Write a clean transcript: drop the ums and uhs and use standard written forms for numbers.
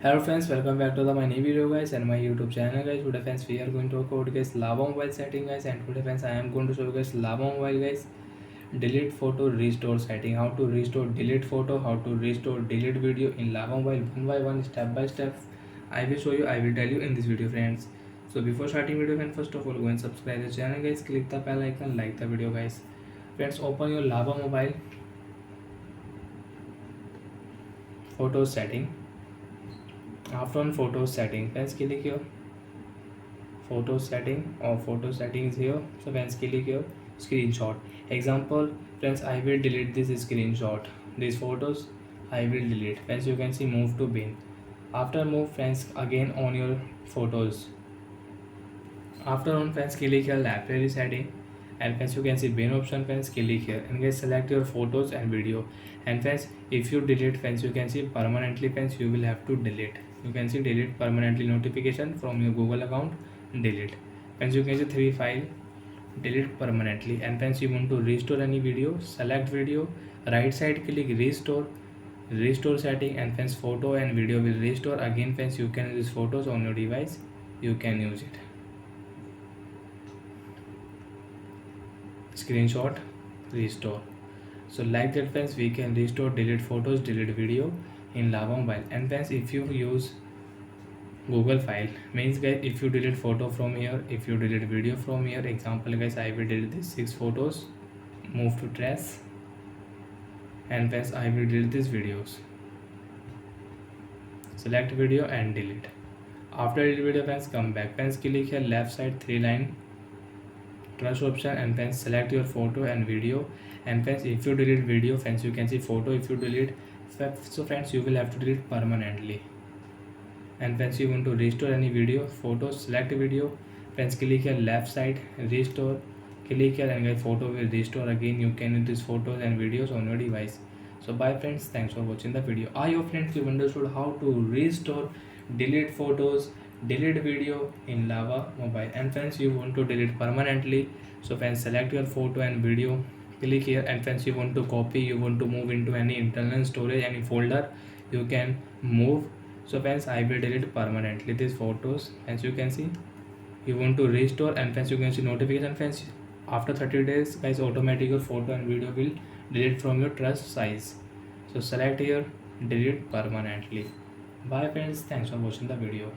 Hello friends, welcome back to my new video guys and my YouTube channel guys. Today friends we are going to talk about guys Lava mobile setting guys, and today friends I am going to show you guys Lava mobile guys delete photo restore setting, how to restore delete photo, how to restore delete video in Lava mobile one by one, step by step. I will show you, I will tell you in this video friends. So before starting video friends, first of all go and subscribe the channel guys, click the bell icon, like the video guys. Friends, open your Lava mobile photo setting. After on photo setting friends, click here photo setting or photo settings here. So friends, click here screenshot. Example friends, I will delete this screenshot, these photos I will delete. Friends, you can see move to bin. After move friends, again on your photos. After on friends, click here library setting, and friends you can see bin option. Friends, click here and guys select your photos and video. And friends, if you delete friends, you can see permanently friends, you will have to delete. You can see delete permanently notification from your Google account, delete. Friends, you can see 3 file delete permanently. And friends, you want to restore any video, select video, right side click restore setting, and friends photo and video will restore. Again friends, you can use photos on your device, you can use it. Screenshot restore. So like that friends, we can restore delete photos, delete video in Lava mobile. And friends, if you use Google file means guys, if you delete photo from here, if you delete video from here, example guys, I will delete these 6 photos, move to trash, and friends I will delete these videos, select video and delete. After delete video friends, come back friends, click here left side 3 line trust option, and friends select your photo and video. And friends, if you delete video friends, you can see photo. If you delete, so friends you will have to delete permanently. And friends, you want to restore any video, photos, select video. Friends, click here left side restore, click here and get photo will restore. Again you can use these photos and videos on your device. So bye friends, thanks for watching the video. I hope friends you understood how to restore delete photos, delete video in Lava mobile. And friends, you want to delete permanently, so friends select your photo and video, click here. And friends, you want to copy, you want to move into any internal storage, any folder, you can move. So friends, I will delete permanently these photos. As you can see, you want to restore, and friends you can see notification friends, after 30 days guys automatic your photo and video will delete from your trust size. So select here delete permanently. Bye friends, thanks for watching the video.